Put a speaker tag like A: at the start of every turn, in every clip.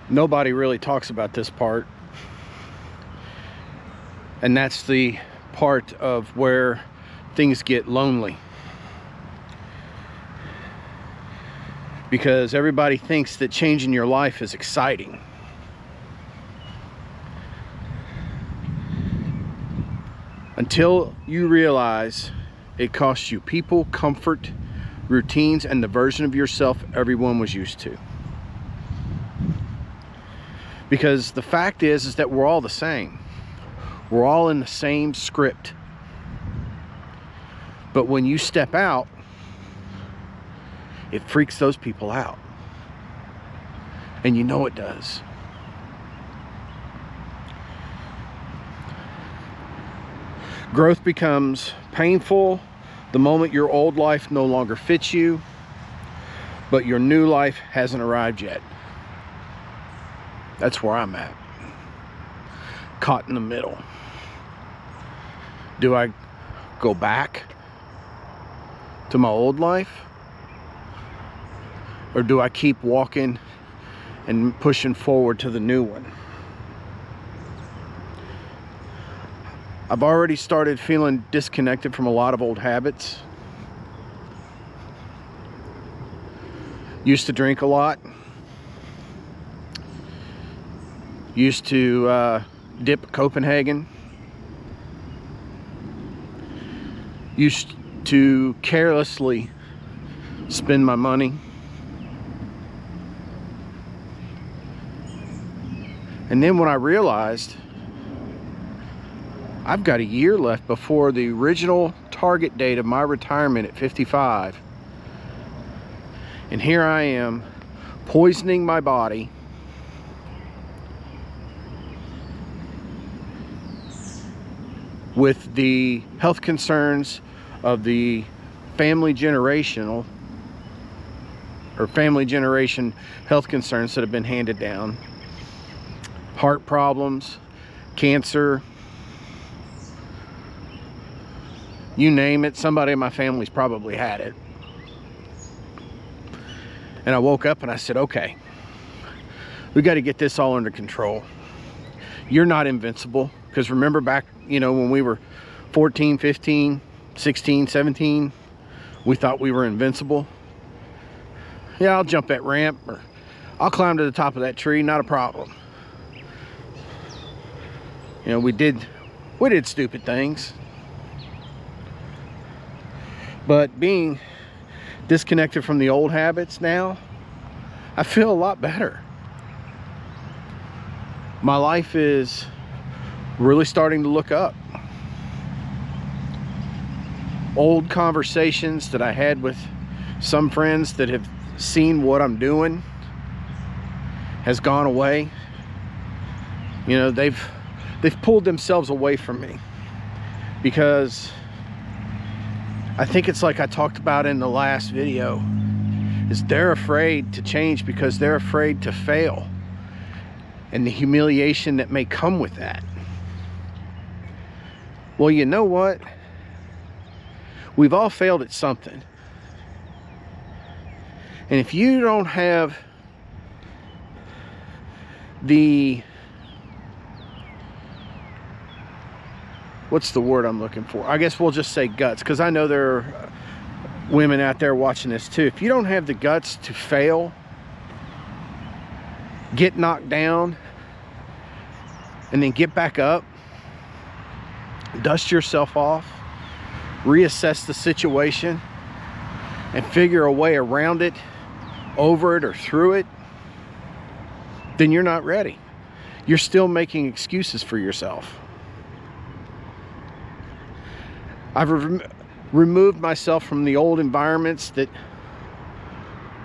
A: nobody really talks about this part, and that's the part of where things get lonely, because everybody thinks that changing your life is exciting. Until you realize it costs you people, comfort, routines, and the version of yourself everyone was used to. Because the fact is that we're all the same. We're all in the same script. But when you step out, it freaks those people out. And you know it does. Growth becomes painful the moment your old life no longer fits you, but your new life hasn't arrived yet. That's where I'm at. Caught in the middle. Do I go back to my old life? Or do I keep walking and pushing forward to the new one? I've already started feeling disconnected from a lot of old habits. Used to drink a lot. Used to dip Copenhagen. Used to carelessly spend my money. And then when I realized I've got a year left before the original target date of my retirement at 55. And here I am, poisoning my body with the health concerns of the family generation health concerns that have been handed down. Heart problems, cancer, you name it, somebody in my family's probably had it. And I woke up and I said, okay, we got to get this all under control. You're not invincible. Because remember back, you know, when we were 14, 15, 16, 17, we thought we were invincible. Yeah, I'll jump that ramp, or I'll climb to the top of that tree, not a problem. You know, we did stupid things. But being disconnected from the old habits now, I feel a lot better. My life is really starting to look up. Old conversations that I had with some friends that have seen what I'm doing has gone away. You know, they've pulled themselves away from me, because I think it's like I talked about in the last video, is they're afraid to change because they're afraid to fail and the humiliation that may come with that. Well, you know what? We've all failed at something. And if you don't have the, what's the word I'm looking for? I guess we'll just say guts, because I know there are women out there watching this too. If you don't have the guts to fail, get knocked down, and then get back up, dust yourself off, reassess the situation, and figure a way around it, over it, or through it, then you're not ready. You're still making excuses for yourself. I've removed myself from the old environments that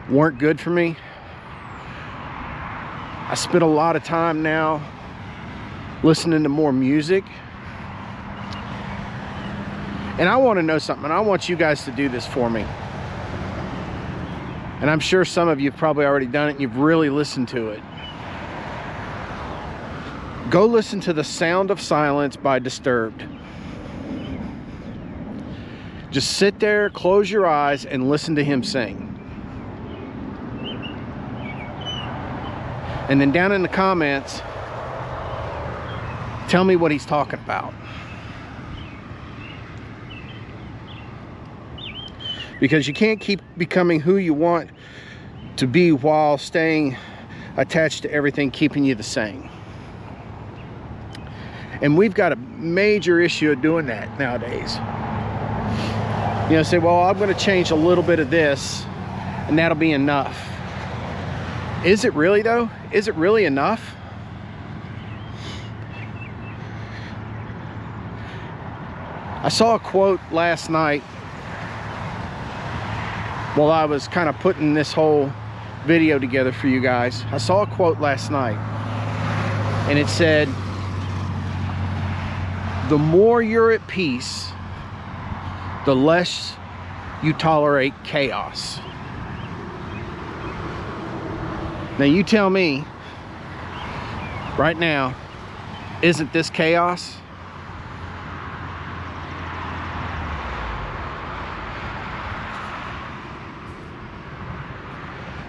A: weren't good for me. I spend a lot of time now listening to more music. And I want to know something, and I want you guys to do this for me. And I'm sure some of you have probably already done it and you've really listened to it. Go listen to The Sound of Silence by Disturbed. Just sit there, close your eyes, and listen to him sing. And then down in the comments, tell me what he's talking about. Because you can't keep becoming who you want to be while staying attached to everything keeping you the same. And we've got a major issue of doing that nowadays. You know, say, well, I'm going to change a little bit of this and that'll be enough. Is it really though? Is it really enough? I saw a quote last night while I was kind of putting this whole video together for you guys. I saw a quote last night and it said, the more you're at peace, the less you tolerate chaos. Now you tell me right now, isn't this chaos?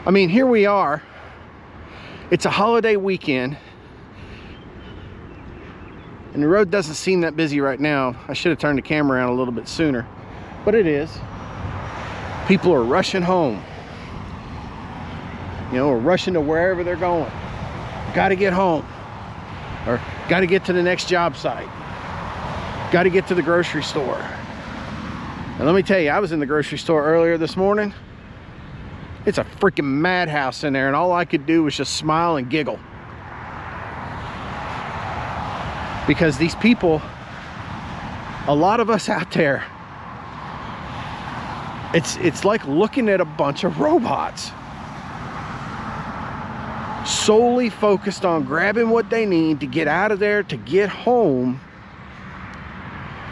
A: I mean, here we are. It's a holiday weekend. And the road doesn't seem that busy right now. I should have turned the camera around a little bit sooner. But it is. People are rushing home. You know, or rushing to wherever they're going. Got to get home. Or got to get to the next job site. Got to get to the grocery store. And let me tell you, I was in the grocery store earlier this morning. It's a freaking madhouse in there, and all I could do was just smile and giggle. Because these people, a lot of us out there, it's like looking at a bunch of robots. Solely focused on grabbing what they need to get out of there, to get home,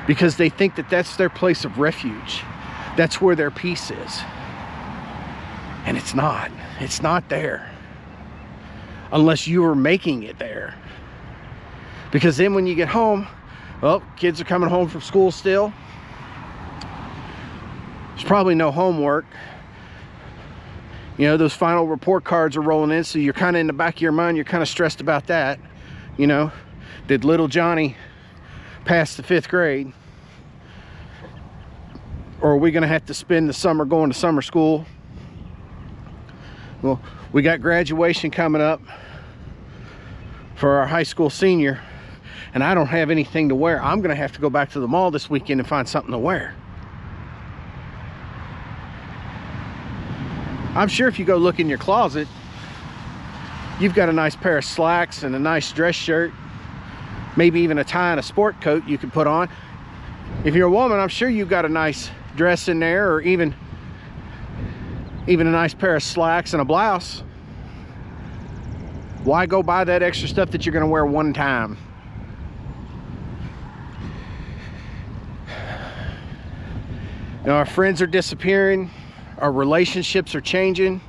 A: because they think that that's their place of refuge. That's where their peace is. And it's not. It's not there. Unless you are making it there. Because then when you get home, well, kids are coming home from school still. There's probably no homework. You know, those final report cards are rolling in, so you're kind of in the back of your mind, you're kind of stressed about that. You know, did little Johnny pass the 5th grade? Or are we going to have to spend the summer going to summer school? Well, we got graduation coming up for our high school senior, and I don't have anything to wear. I'm gonna have to go back to the mall this weekend and find something to wear. I'm sure if you go look in your closet, you've got a nice pair of slacks and a nice dress shirt, maybe even a tie and a sport coat you can put on. If you're a woman, I'm sure you've got a nice dress in there, or even a nice pair of slacks and a blouse. Why go buy that extra stuff that you're going to wear one time? Now, our friends are disappearing. Our relationships are changing.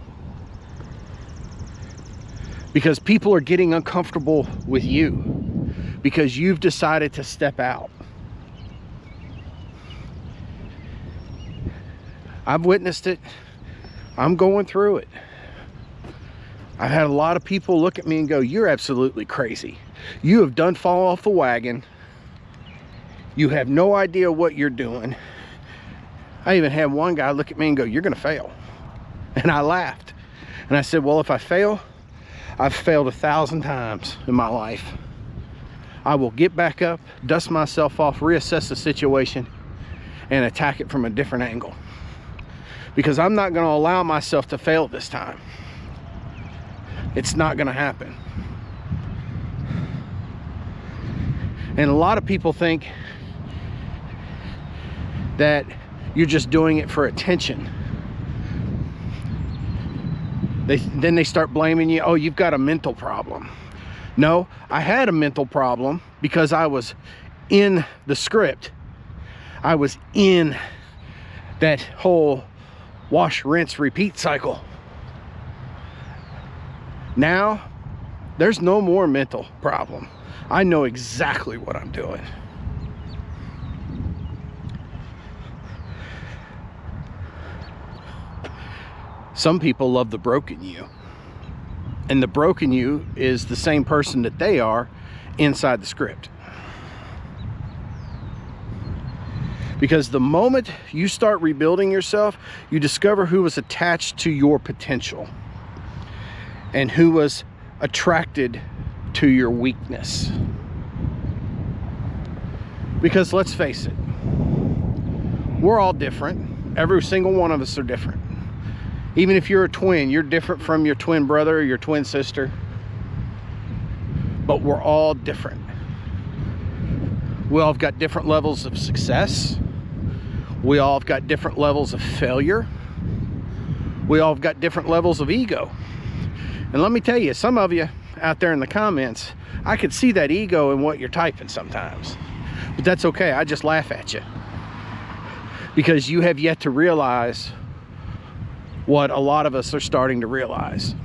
A: Because people are getting uncomfortable with you. Because you've decided to step out. I've witnessed it. I'm going through it. I've had a lot of people look at me and go, you're absolutely crazy. You have done fall off the wagon. You have no idea what you're doing. I even had one guy look at me and go, you're gonna fail. And I laughed. And I said, well, if I fail, I've failed 1,000 times in my life. I will get back up, dust myself off, reassess the situation, and attack it from a different angle. Because I'm not going to allow myself to fail this time. It's not going to happen. And a lot of people think that you're just doing it for attention. Then they start blaming you. Oh, you've got a mental problem. No, I had a mental problem because I was in the script. I was in that whole wash, rinse, repeat cycle. Now, there's no more mental problem. I know exactly what I'm doing. Some people love the broken you. And the broken you is the same person that they are inside the script. Because the moment you start rebuilding yourself, you discover who was attached to your potential and who was attracted to your weakness. Because let's face it, we're all different. Every single one of us are different. Even if you're a twin, you're different from your twin brother or your twin sister. But we're all different. We all have got different levels of success. We all have got different levels of failure. We all have got different levels of ego. And let me tell you, some of you out there in the comments, I could see that ego in what you're typing sometimes. But that's okay, I just laugh at you. Because you have yet to realize what a lot of us are starting to realize.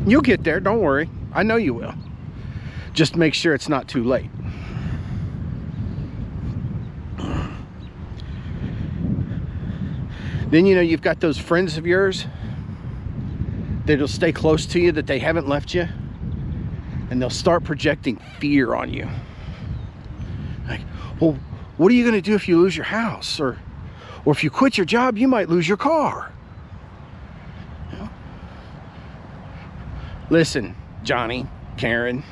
A: You'll get there, don't worry. I know you will. Just make sure it's not too late. Then, you know, you've got those friends of yours that'll stay close to you, that they haven't left you, and they'll start projecting fear on you. Like, well, what are you going to do if you lose your house? Or if you quit your job, you might lose your car. You know? Listen, Johnny, Karen,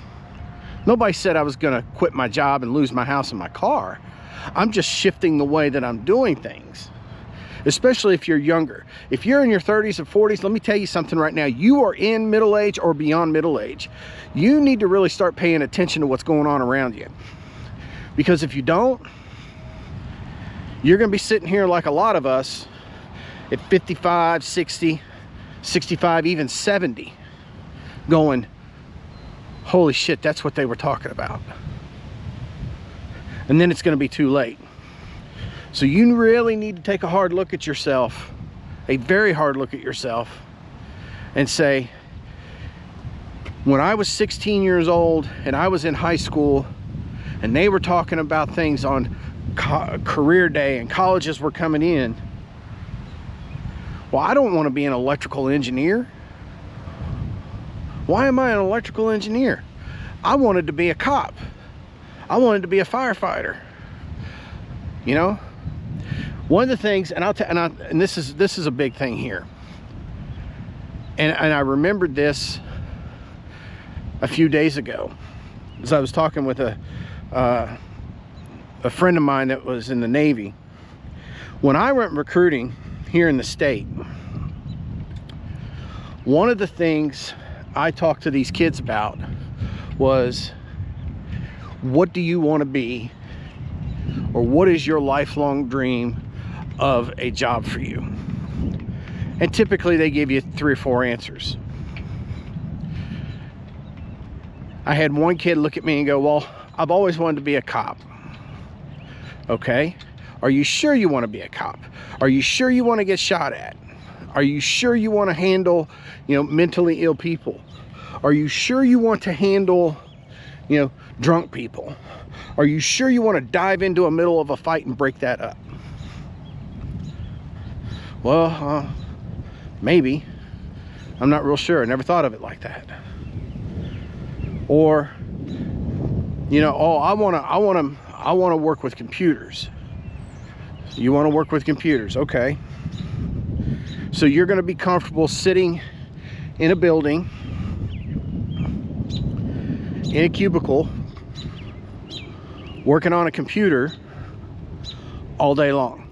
A: nobody said I was going to quit my job and lose my house and my car. I'm just shifting the way that I'm doing things. Especially if you're younger. If you're in your 30s and 40s, let me tell you something right now. You are in middle age or beyond middle age. You need to really start paying attention to what's going on around you. Because if you don't, you're going to be sitting here like a lot of us at 55, 60, 65, even 70, going, holy shit, that's what they were talking about. And then it's going to be too late. So you really need to take a hard look at yourself, a very hard look at yourself, and say, when I was 16 years old and I was in high school and they were talking about things on career day and colleges were coming in, well, I don't want to be an electrical engineer. Why am I an electrical engineer? I wanted to be a cop. I wanted to be a firefighter. You know? One of the things, and this is a big thing here, and I remembered this a few days ago, as I was talking with a friend of mine that was in the Navy. When I went recruiting here in the state, one of the things I talked to these kids about was, what do you want to be, or what is your lifelong dream of a job for you? And typically they give you 3 or 4 answers. I had one kid look at me and go, well, I've always wanted to be a cop. Okay, are you sure you want to be a cop? Are you sure you want to get shot at? Are you sure you want to handle, you know, mentally ill people? Are you sure you want to handle, you know, drunk people? Are you sure you want to dive into the middle of a fight and break that up? Well, maybe. I'm not real sure. I never thought of it like that. Or, you know, oh, I want to work with computers. You want to work with computers, okay? So you're going to be comfortable sitting in a building, in a cubicle, working on a computer all day long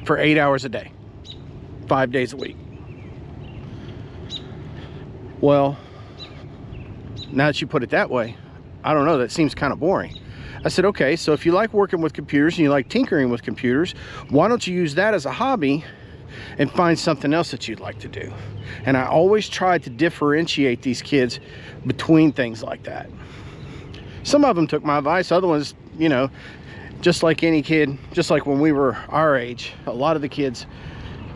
A: for 8 hours a day, 5 days a week. Well, now that you put it that way, I don't know, that seems kind of boring. I said, okay, so if you like working with computers and you like tinkering with computers, why don't you use that as a hobby and find something else that you'd like to do? And I always tried to differentiate these kids between things like that. Some of them took my advice, other ones, you know, just like any kid, just like when we were our age, a lot of the kids,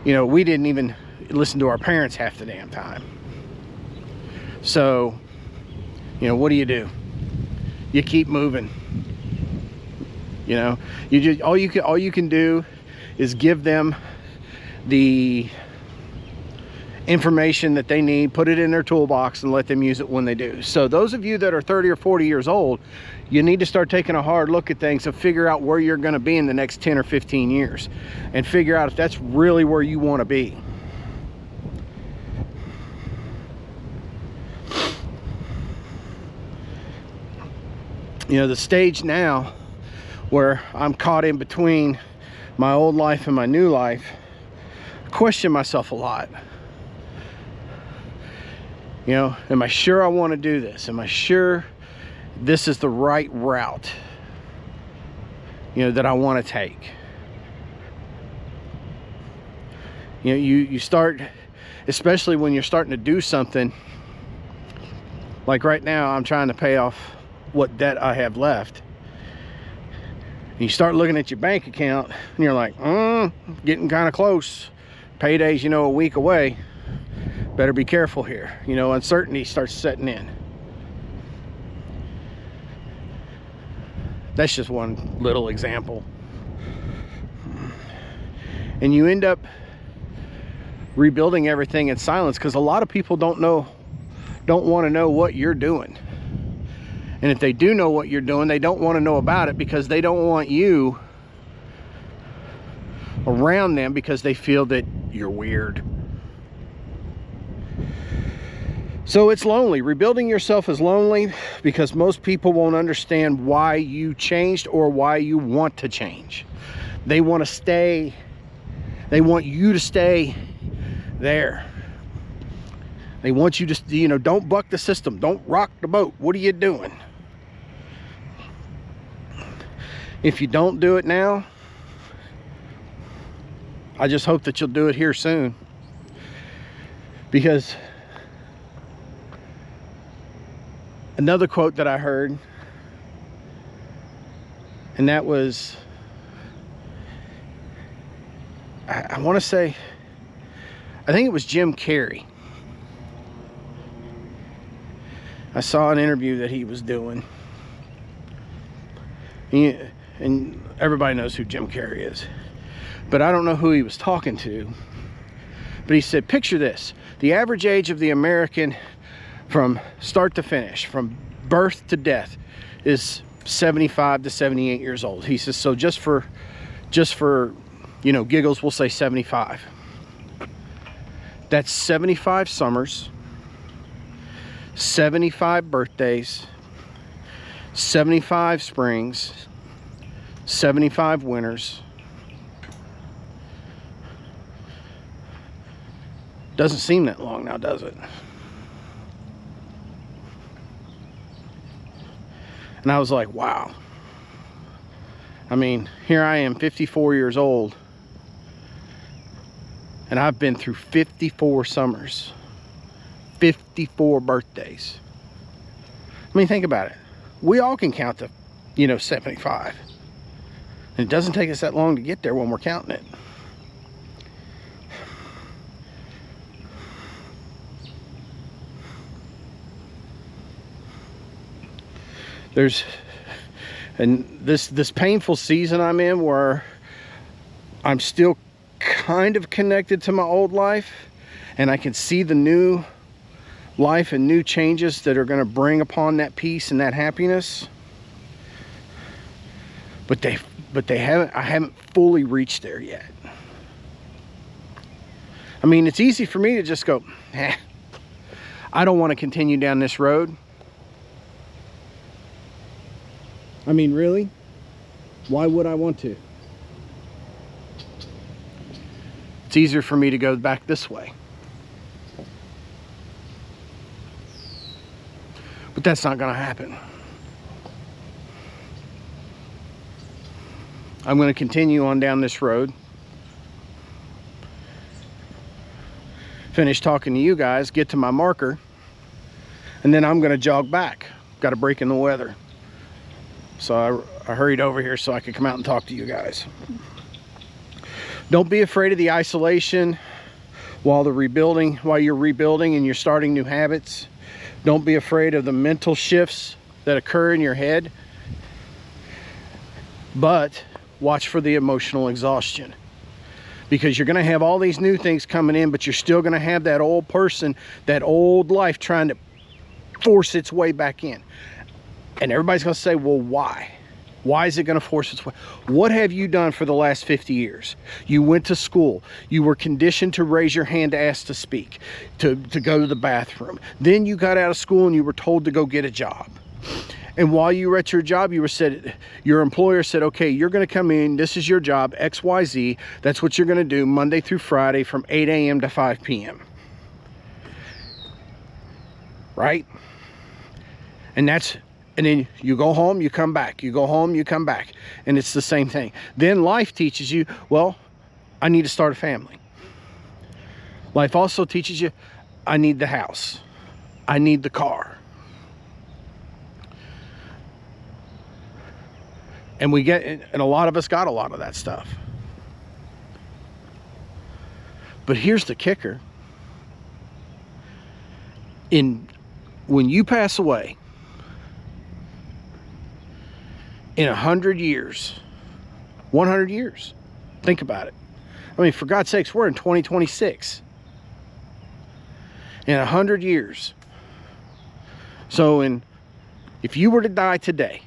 A: you know, we didn't even listen to our parents half the damn time. So, you know, what do? You keep moving. You know, you just all you can do is give them the information that they need, put it in their toolbox, and let them use it when they do. So those of you that are 30 or 40 years old, you need to start taking a hard look at things and figure out where you're going to be in the next 10 or 15 years, and figure out if that's really where you want to be. You know, the stage now where I'm caught in between my old life and my new life, I question myself a lot. You know, am I sure I want to do this? Am I sure this is the right route, you know, that I want to take? You know, you start, especially when you're starting to do something, like right now I'm trying to pay off what debt I have left. And you start looking at your bank account and you're like, getting kind of close. Payday's, you know, a week away. Better be careful here. You know, uncertainty starts setting in. That's just one little example. And you end up rebuilding everything in silence, because a lot of people don't want to know what you're doing. And if they do know what you're doing, they don't want to know about it, because they don't want you around them, because they feel that you're weird. So it's lonely. Rebuilding yourself is lonely, because most people won't understand why you changed or why you want to change. They want to stay, they want you to stay there. They want you to, you know, don't buck the system, don't rock the boat. What are you doing? If you don't do it now, I just hope that you'll do it here soon. Because another quote that I heard, and that was, I want to say, I think it was Jim Carrey. I saw an interview that he was doing. And everybody knows who Jim Carrey is. But I don't know who he was talking to. But he said, picture this. The average age of the American from start to finish, from birth to death, is 75 to 78 years old. He says, so just for you know, giggles, we'll say 75. That's 75 summers, 75 birthdays, 75 springs, 75 winters. Doesn't seem that long now, does it? And I was like, wow. I mean, here I am, 54 years old, and I've been through 54 summers, 54 birthdays. I mean, think about it. We all can count to, you know, 75. And it doesn't take us that long to get there when we're counting it. And this painful season I'm in, where I'm still kind of connected to my old life, and I can see the new life and new changes that are going to bring upon that peace and that happiness. But I haven't fully reached there yet. I mean, it's easy for me to just go, I don't want to continue down this road. I mean, really? Why would I want to? It's easier for me to go back this way. But that's not going to happen. I'm going to continue on down this road. Finish talking to you guys, get to my marker, and then I'm going to jog back. Got a break in the weather. So I hurried over here so I could come out and talk to you guys. Don't be afraid of the isolation while you're rebuilding and you're starting new habits. Don't be afraid of the mental shifts that occur in your head. But watch for the emotional exhaustion. because you're going to have all these new things coming in, but you're still going to have that old person, that old life trying to force its way back in. And everybody's going to say, well, why? Why is it going to force its way? What have you done for the last 50 years? You went to school. You were conditioned to raise your hand to ask to speak, to go to the bathroom. Then you got out of school and you were told to go get a job. And while you were at your job, your employer said, okay, you're going to come in. This is your job, XYZ. That's what you're going to do Monday through Friday from 8 a.m. to 5 p.m. Right? And then you go home, you come back. You go home, you come back. And it's the same thing. Then life teaches you, well, I need to start a family. Life also teaches you, I need the house. I need the car. And a lot of us got a lot of that stuff. But here's the kicker. When you pass away, in 100 years, 100 years, think about it. I mean, for God's sakes, we're in 2026. In 100 years. So if you were to die today,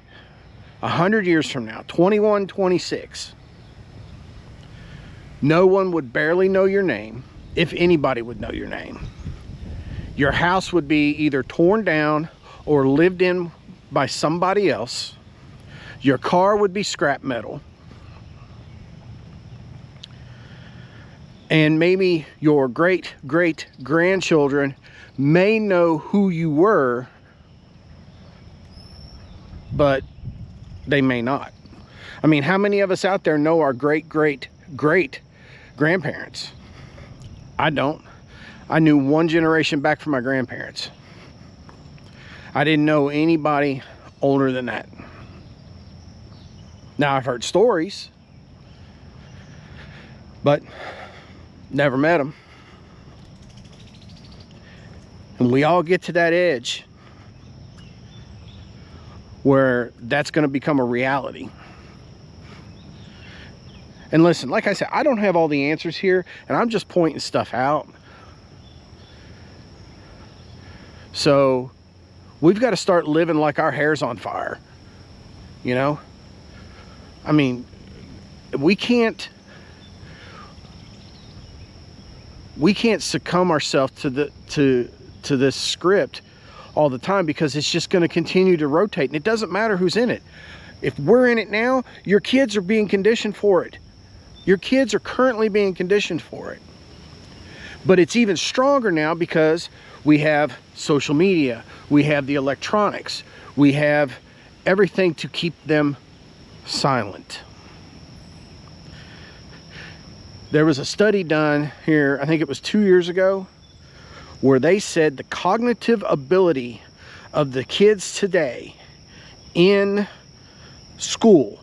A: 100 years from now, 2126, no one would barely know your name, if anybody would know your name. Your house would be either torn down or lived in by somebody else. Your car would be scrap metal. And maybe your great-great-grandchildren may know who you were, but they may not. I mean, how many of us out there know our great-great-great-grandparents? I don't. I knew one generation back from my grandparents. I didn't know anybody older than that. Now, I've heard stories, but never met them. And we all get to that edge where that's going to become a reality. And listen, like I said, I don't have all the answers here, and I'm just pointing stuff out. So we've got to start living like our hair's on fire, you know? I mean, we can't succumb ourselves to this script all the time, because it's just going to continue to rotate, and it doesn't matter who's in it. If we're in it now, your kids are being conditioned for it. Your kids are currently being conditioned for it. But it's even stronger now because we have social media, we have the electronics, we have everything to keep them silent. There was a study done here, I think it was 2 years ago, where they said the cognitive ability of the kids today in school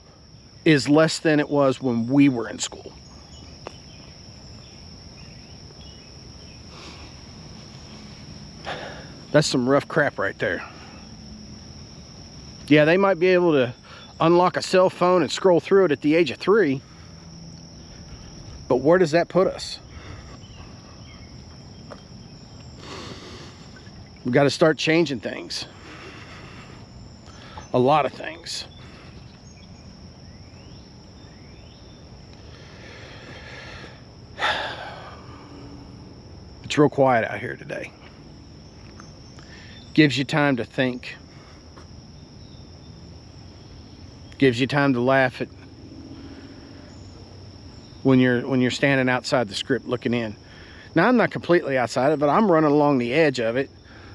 A: is less than it was when we were in school. That's some rough crap right there. Yeah, they might be able to unlock a cell phone and scroll through it at the age of 3. But where does that put us? We've got to start changing things. A lot of things. It's real quiet out here today. Gives you time to think. Gives you time to laugh at when you're standing outside the script looking in. Now, I'm not completely outside of it. I'm running along the edge of it.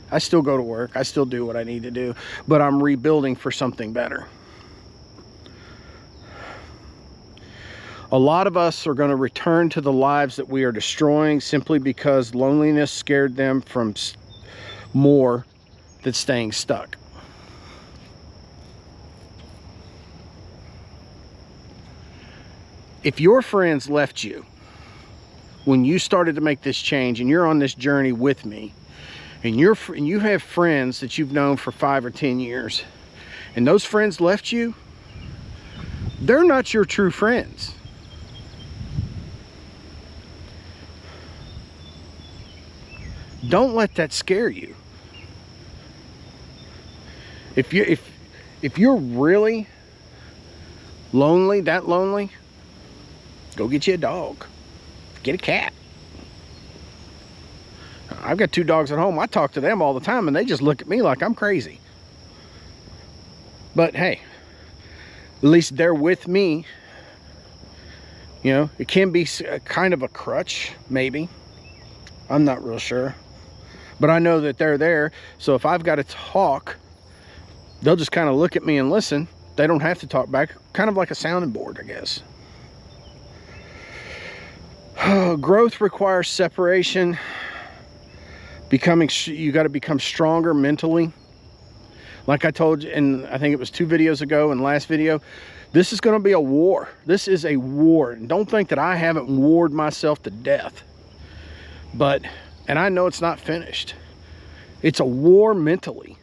A: I still go to work. I still do what I need to do, but I'm rebuilding for something better. A lot of us are going to return to the lives that we are destroying simply because loneliness scared them from more than staying stuck. If your friends left you when you started to make this change, and you're on this journey with me, and you have friends that you've known for 5 or 10 years, and those friends left you, they're not your true friends. Don't let that scare you. If you're really lonely, that lonely, go get you a dog. Get a cat. I've got 2 dogs at home. I talk to them all the time and they just look at me like I'm crazy. But hey, at least they're with me. You know, it can be kind of a crutch, maybe. I'm not real sure. But I know that they're there. So if I've got to talk, they'll just kind of look at me and listen. They don't have to talk back. Kind of like a sounding board, I guess. Growth requires separation. You got to become stronger mentally. Like I told you, and I think it was 2 videos ago and last video, this is going to be a war. This is a war. And don't think that I haven't warred myself to death. But, and I know it's not finished. It's a war mentally.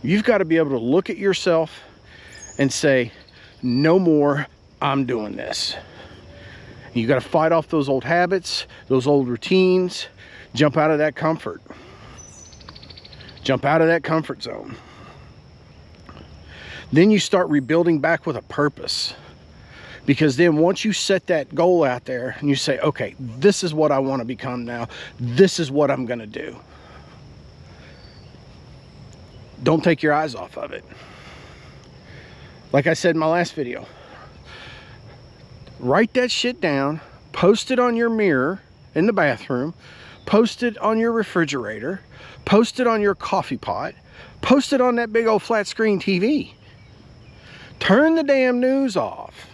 A: You've got to be able to look at yourself and say, no more, I'm doing this. You got to fight off those old habits, those old routines, jump out of that comfort. Jump out of that comfort zone. Then you start rebuilding back with a purpose. Because then once you set that goal out there and you say, okay, this is what I want to become now. This is what I'm going to do. Don't take your eyes off of it. Like I said in my last video, write that shit down, post it on your mirror in the bathroom, post it on your refrigerator, post it on your coffee pot, post it on that big old flat screen TV. Turn the damn news off,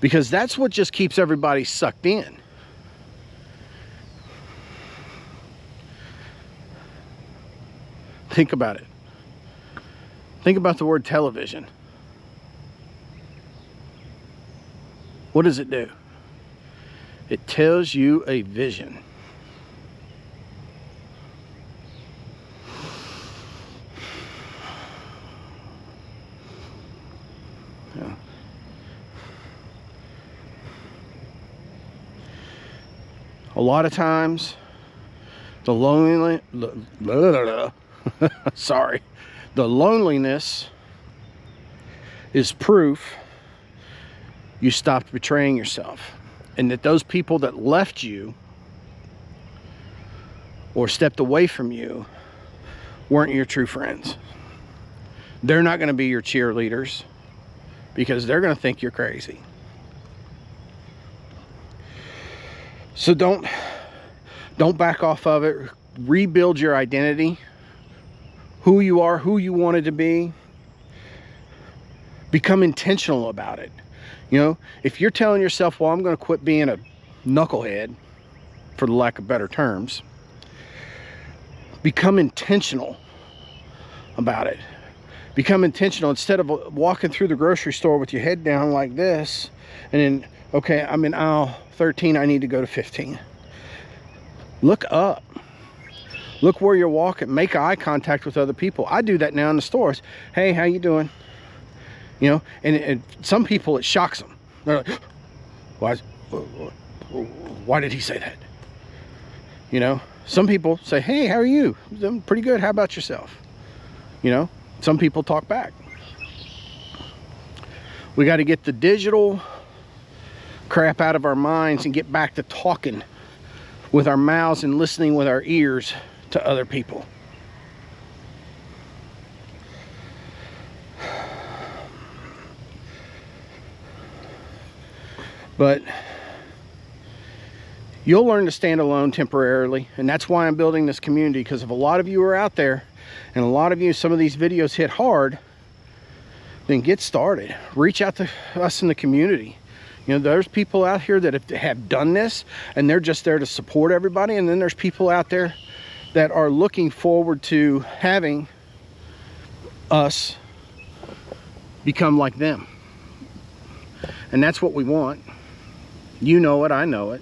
A: because that's what just keeps everybody sucked in. Think about it. Think about the word television. What does it do? It tells you a vision. Yeah. A lot of times, the loneliness is proof you stopped betraying yourself, and that those people that left you or stepped away from you weren't your true friends. They're not going to be your cheerleaders, because they're going to think you're crazy. So don't back off of it. Rebuild your identity, who you are, who you wanted to be. Become intentional about it. You know, if you're telling yourself, well, I'm going to quit being a knucklehead, for the lack of better terms, become intentional about it. Become intentional. Instead of walking through the grocery store with your head down like this, and then, okay, I'm in aisle 13, I need to go to 15. Look up. Look where you're walking. Make eye contact with other people. I do that now in the stores. Hey, how you doing? You know, and some people, it shocks them. They're like, why did he say that? You know, some people say, hey, how are you? I'm pretty good. How about yourself? You know, some people talk back. We got to get the digital crap out of our minds and get back to talking with our mouths and listening with our ears to other people. But you'll learn to stand alone temporarily, and that's why I'm building this community, because if a lot of you are out there and a lot of you, some of these videos hit hard, then get started. Reach out to us in the community. You know, there's people out here that have done this, and they're just there to support everybody, and then there's people out there that are looking forward to having us become like them. And that's what we want. You know it, I know it.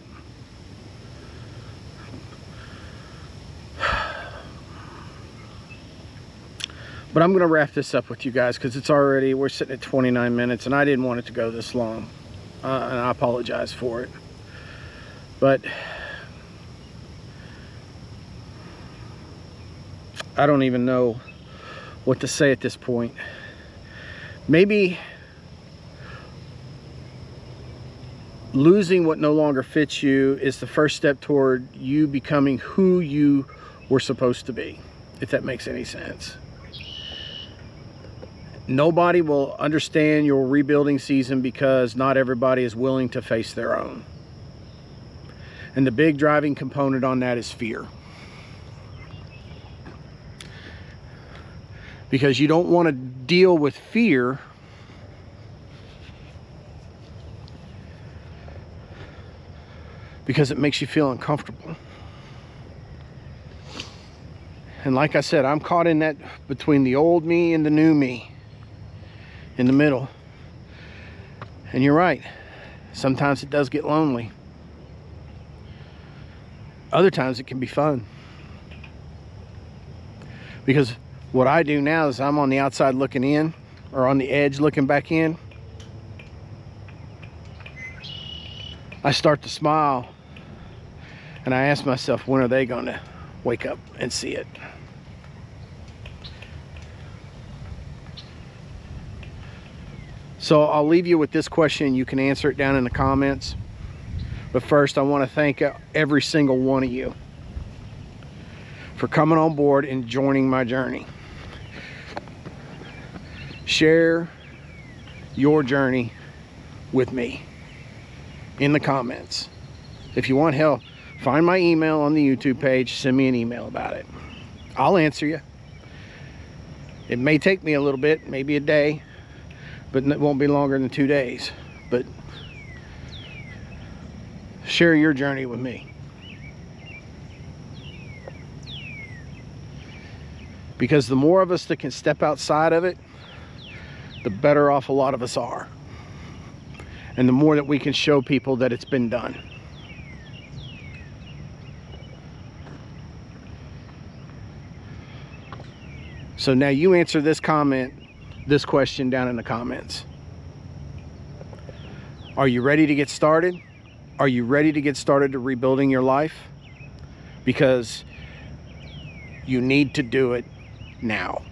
A: But I'm going to wrap this up with you guys, because we're sitting at 29 minutes, and I didn't want it to go this long. And I apologize for it. But I don't even know what to say at this point. Maybe losing what no longer fits you is the first step toward you becoming who you were supposed to be, if that makes any sense. Nobody will understand your rebuilding season because not everybody is willing to face their own. And the big driving component on that is fear. Because you don't want to deal with fear because it makes you feel uncomfortable. And like I said, I'm caught in that between the old me and the new me, in the middle. And you're right, sometimes it does get lonely. Other times it can be fun. Because what I do now is I'm on the outside looking in, or on the edge looking back in. I start to smile and I ask myself, when are they going to wake up and see it? So I'll leave you with this question. You can answer it down in the comments. But first, I want to thank every single one of you for coming on board and joining my journey. Share your journey with me in the comments. If you want help, find my email on the YouTube page, send me an email about it. I'll answer you. It may take me a little bit, maybe a day, but it won't be longer than 2 days. But share your journey with me. Because the more of us that can step outside of it, the better off a lot of us are. And the more that we can show people that it's been done. So now you answer this question down in the comments. Are you ready to get started? Are you ready to get started to rebuilding your life? Because you need to do it now.